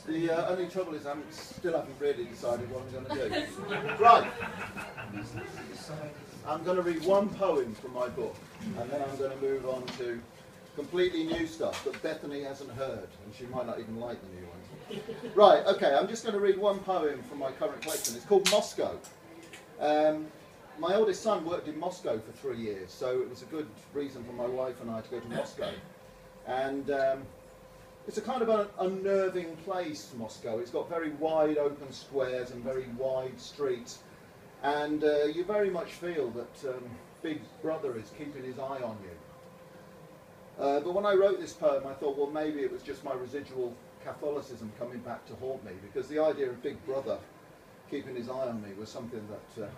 The only trouble is I still haven't really decided what I'm going to do. Right. I'm going to read one poem from my book, and then I'm going to move on to completely new stuff that Bethany hasn't heard, and she might not even like the new ones. Right, okay, I'm just going to read one poem from my current collection. It's called Moscow. My oldest son worked in Moscow for 3 years, so it was a good reason for my wife and I to go to Moscow. And it's a kind of an unnerving place, Moscow. It's got very wide open squares and very wide streets. And you very much feel that Big Brother is keeping his eye on you. But when I wrote this poem, I thought, well, maybe it was just my residual Catholicism coming back to haunt me, because the idea of Big Brother keeping his eye on me was something that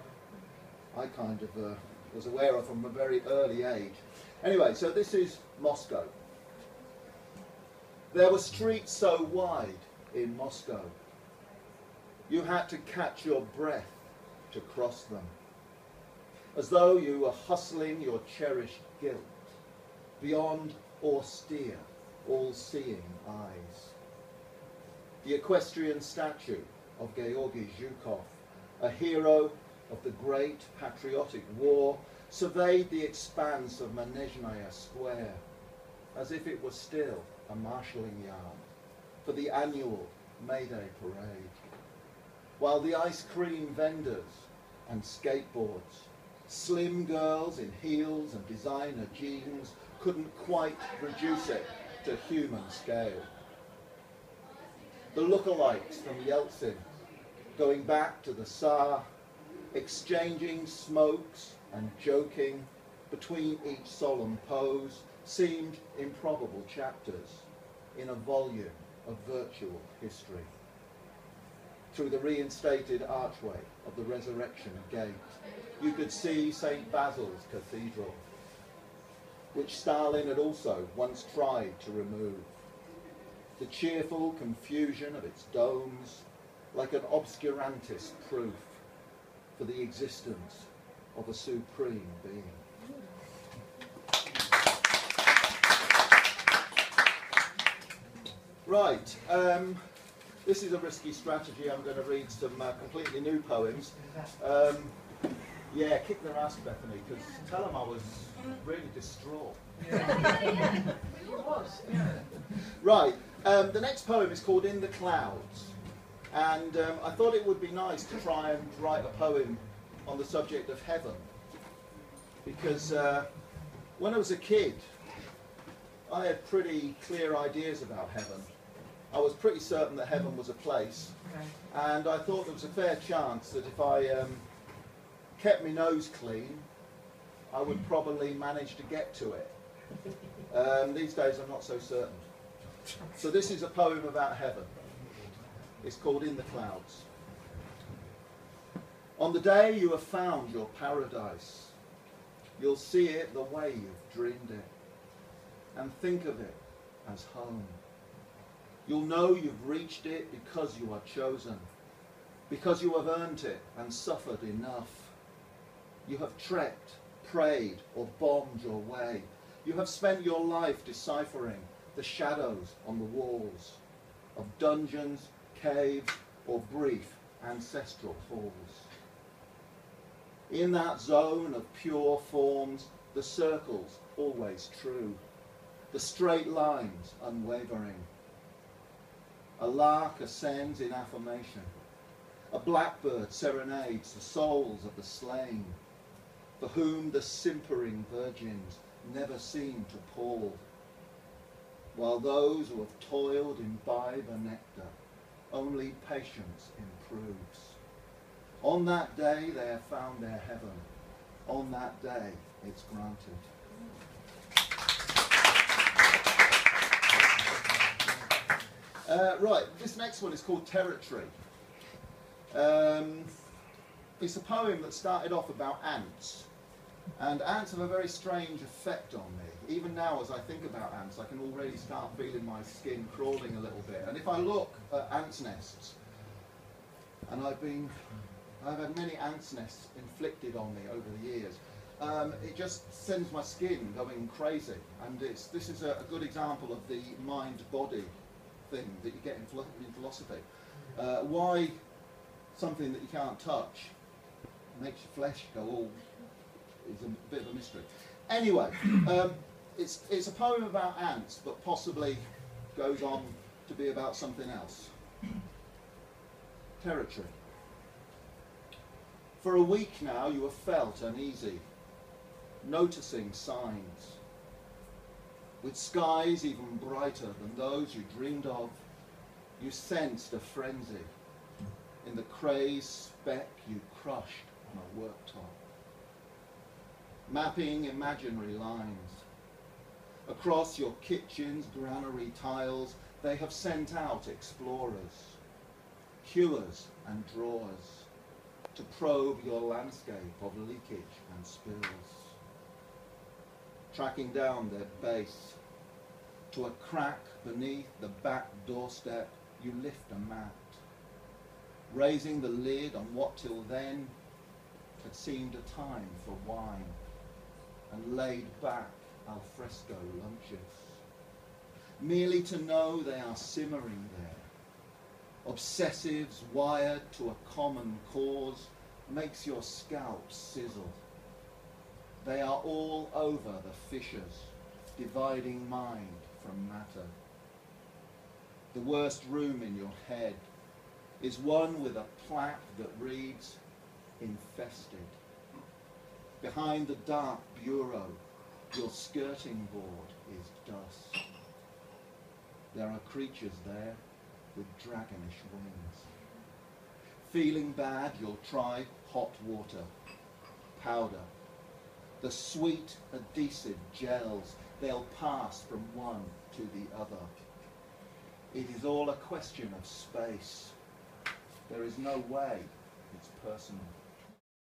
I kind of was aware of from a very early age. Anyway, so this is Moscow. There were streets so wide in Moscow, you had to catch your breath to cross them, as though you were hustling your cherished guilt beyond austere, all-seeing eyes. The equestrian statue of Georgy Zhukov, a hero of the great patriotic war, surveyed the expanse of Manezhnaya Square as if it were still a marshalling yard for the annual May Day parade, while the ice cream vendors and skateboards, slim girls in heels and designer jeans, couldn't quite reduce it to human scale. The lookalikes from Yeltsin, going back to the Tsar, exchanging smokes and joking between each solemn pose, seemed improbable chapters in a volume of virtual history. Through the reinstated archway of the Resurrection Gate, you could see St. Basil's Cathedral, which Stalin had also once tried to remove. The cheerful confusion of its domes, like an obscurantist proof for the existence of a supreme being. Right, this is a risky strategy. I'm going to read some completely new poems. Yeah, kick their ass, Bethany, because tell them I was really distraught. Yeah. It was, yeah. Right, the next poem is called In the Clouds. And I thought it would be nice to try and write a poem on the subject of heaven. Because when I was a kid, I had pretty clear ideas about heaven. I was pretty certain that heaven was a place. Okay. And I thought there was a fair chance that if I kept my nose clean, I would probably manage to get to it. These days I'm not so certain. So this is a poem about heaven. It's called In the Clouds. On the day you have found your paradise, you'll see it the way you've dreamed it, and think of it as home. You'll know you've reached it because you are chosen, because you have earned it and suffered enough. You have trekked, prayed, or bombed your way. You have spent your life deciphering the shadows on the walls of dungeons, caves, or brief ancestral halls. In that zone of pure forms, the circles always true, the straight lines unwavering. A lark ascends in affirmation. A blackbird serenades the souls of the slain, for whom the simpering virgins never seem to pall, while those who have toiled imbibe a nectar only patience improves. On that day they have found their heaven. On that day it's granted. Right, this next one is called Territory. It's a poem that started off about ants. And ants have a very strange effect on me. Even now, as I think about ants, I can already start feeling my skin crawling a little bit. And if I look at ants' nests, and I've had many ants' nests inflicted on me over the years, it just sends my skin going crazy. And this is a good example of the mind-body thing that you get in philosophy. Why something that you can't touch makes your flesh go all, is a bit of a mystery. Anyway, it's a poem about ants, but possibly goes on to be about something else. Territory. For a week now you have felt uneasy, noticing signs. With skies even brighter than those you dreamed of, you sensed a frenzy in the crazed speck you crushed on a worktop. Mapping imaginary lines. Across your kitchen's granary tiles, they have sent out explorers, hewers and drawers, to probe your landscape of leakage and spills. Tracking down their base, to a crack beneath the back doorstep, you lift a mat, raising the lid on what till then had seemed a time for wine, and laid back al fresco lunches, merely to know they are simmering there. Obsessives wired to a common cause makes your scalp sizzle. They are all over the fissures, dividing mind from matter. The worst room in your head is one with a plaque that reads, infested. Behind the dark bureau, your skirting board is dust. There are creatures there with dragonish wings. Feeling bad, you'll try hot water, powder. The sweet adhesive gels, they'll pass from one to the other. It is all a question of space. There is no way it's personal.